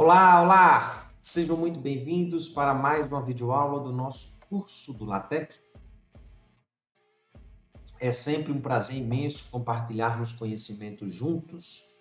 Olá, olá! Sejam muito bem-vindos para mais uma videoaula do nosso curso do LaTeX. É sempre um prazer imenso compartilharmos conhecimentos juntos.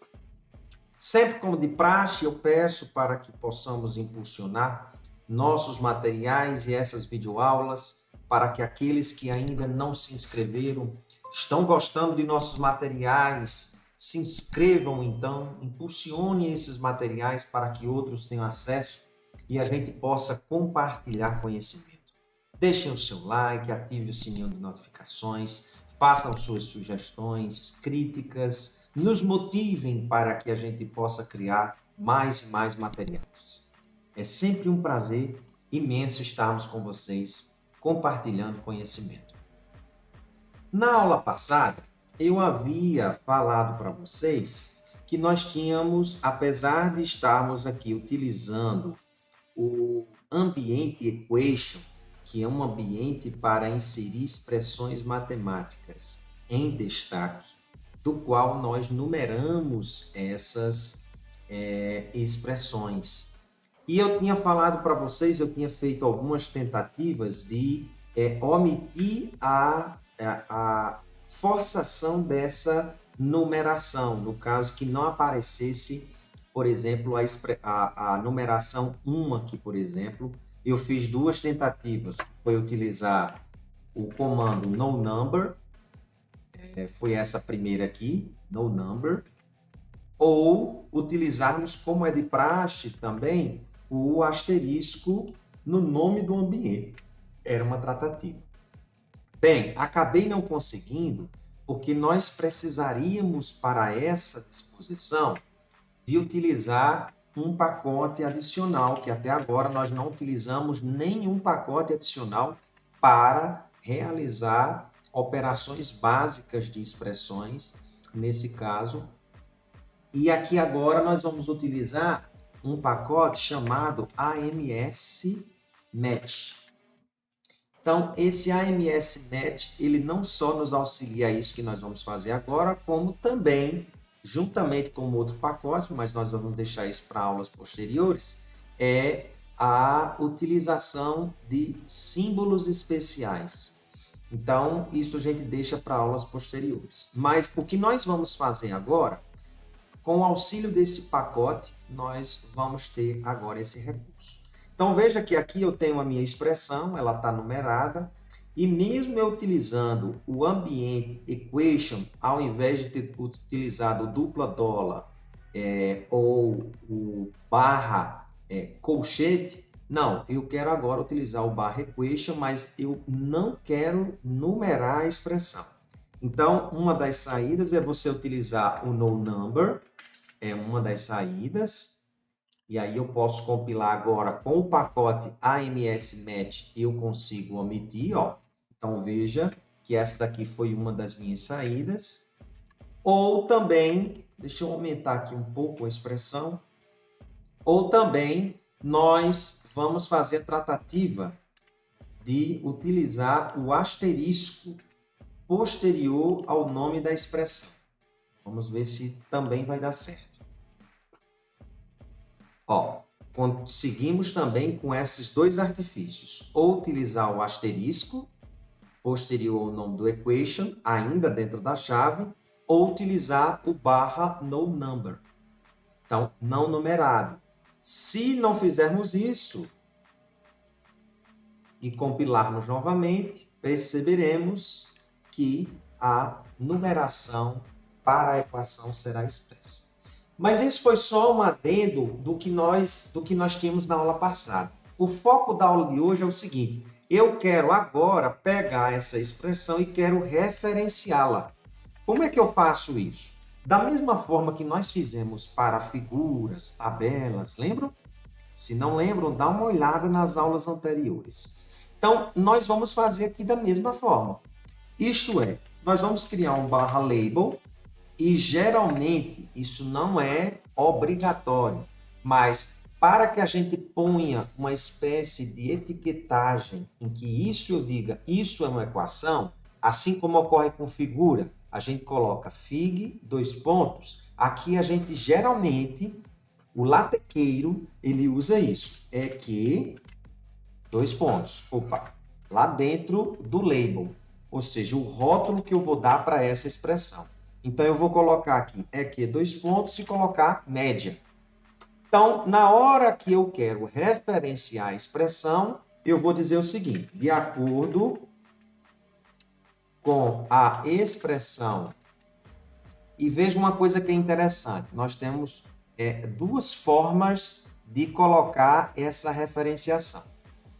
Sempre como de praxe, eu peço para que possamos impulsionar nossos materiais e essas videoaulas para que aqueles que ainda não se inscreveram, estão gostando de nossos materiais, se inscrevam então, impulsione esses materiais para que outros tenham acesso e a gente possa compartilhar conhecimento. Deixem o seu like, ative o sininho de notificações, façam suas sugestões, críticas, nos motivem para que a gente possa criar mais e mais materiais. É sempre um prazer imenso estarmos com vocês compartilhando conhecimento. Na aula passada, eu havia falado para vocês que nós tínhamos, apesar de estarmos aqui utilizando o Ambient Equation, que é um ambiente para inserir expressões matemáticas em destaque, do qual nós numeramos essas expressões. E eu tinha falado para vocês, eu tinha feito algumas tentativas de omitir a forçação dessa numeração, no caso que não aparecesse, por exemplo, a numeração 1 aqui, por exemplo, eu fiz duas tentativas, foi utilizar o comando noNumber, foi essa primeira aqui, noNumber, ou utilizarmos, como é de praxe também, o asterisco no nome do ambiente. Era uma tratativa. Bem, acabei não conseguindo, porque nós precisaríamos, para essa disposição, de utilizar um pacote adicional, que até agora nós não utilizamos nenhum pacote adicional para realizar operações básicas de expressões, nesse caso. E aqui agora nós vamos utilizar um pacote chamado AMS Match. Então, esse AMS Match, ele não só nos auxilia a isso que nós vamos fazer agora, como também, juntamente com outro pacote, mas nós vamos deixar isso para aulas posteriores, é a utilização de símbolos especiais. Então, isso a gente deixa para aulas posteriores. Mas o que nós vamos fazer agora, com o auxílio desse pacote, nós vamos ter agora esse recurso. Então, veja que aqui eu tenho a minha expressão, ela está numerada, e mesmo eu utilizando o Ambient Equation, ao invés de ter utilizado o dupla dólar ou o barra colchete, não, eu quero agora utilizar o barra equation, mas eu não quero numerar a expressão. Então, uma das saídas é você utilizar o noNumber, é uma das saídas, e aí eu posso compilar agora com o pacote AMS Match, eu consigo omitir, ó. Então veja que essa daqui foi uma das minhas saídas. Ou também, deixa eu aumentar aqui um pouco a expressão, ou também nós vamos fazer a tratativa de utilizar o asterisco posterior ao nome da expressão. Vamos ver se também vai dar certo. Ó, conseguimos também com esses dois artifícios, ou utilizar o asterisco posterior ao nome do equation, ainda dentro da chave, ou utilizar o barra noNumber. Então, não numerado. Se não fizermos isso e compilarmos novamente, perceberemos que a numeração para a equação será expressa. Mas isso foi só um adendo do que nós tínhamos na aula passada. O foco da aula de hoje é o seguinte: eu quero agora pegar essa expressão e quero referenciá-la. Como é que eu faço isso? Da mesma forma que nós fizemos para figuras, tabelas, lembram? Se não lembram, dá uma olhada nas aulas anteriores. Então, nós vamos fazer aqui da mesma forma. Isto é, nós vamos criar um barra label, e geralmente isso não é obrigatório, mas para que a gente ponha uma espécie de etiquetagem em que isso eu diga, isso é uma equação, assim como ocorre com figura, a gente coloca fig, dois pontos, aqui a gente geralmente O latequeiro, ele usa isso. É que, dois pontos, opa, lá dentro do label, ou seja, o rótulo que eu vou dar para essa expressão. Então, eu vou colocar aqui, é que, dois pontos, e colocar média. Então, na hora que eu quero referenciar a expressão, eu vou dizer o seguinte, de acordo com a expressão. E veja uma coisa que é interessante, nós temos duas formas de colocar essa referenciação,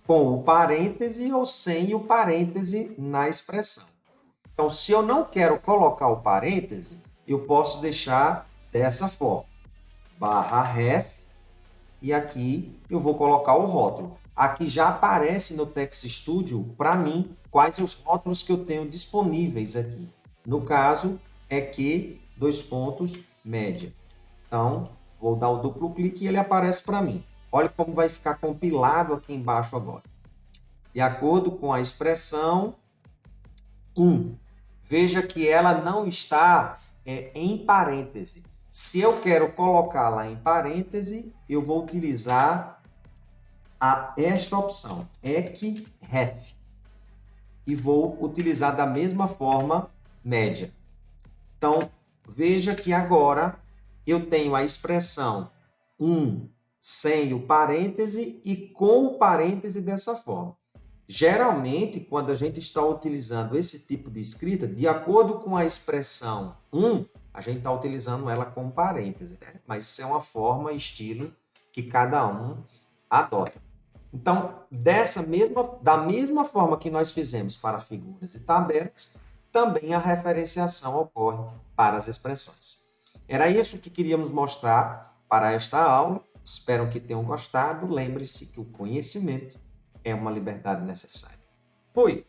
com o parêntese ou sem o parêntese na expressão. Então, se eu não quero colocar o parêntese, eu posso deixar dessa forma, barra ref, e aqui eu vou colocar o rótulo. Aqui já aparece no Text Studio, para mim, quais os rótulos que eu tenho disponíveis aqui. No caso, é que, dois pontos, média. Então, vou dar o duplo clique e ele aparece para mim. Olha como vai ficar compilado aqui embaixo agora. De acordo com a expressão 1. Veja que ela não está em parêntese. Se eu quero colocá-la em parêntese, eu vou utilizar esta opção, ecref. E vou utilizar da mesma forma média. Então, veja que agora eu tenho a expressão 1 sem o parêntese e com o parêntese dessa forma. Geralmente, quando a gente está utilizando esse tipo de escrita, de acordo com a expressão 1, a gente está utilizando ela com parêntese, né? Mas isso é uma forma, estilo que cada um adota. Então, da mesma forma que nós fizemos para figuras e tabelas, também a referenciação ocorre para as expressões. Era isso que queríamos mostrar para esta aula. Espero que tenham gostado. Lembre-se que o conhecimento é uma liberdade necessária. Fui!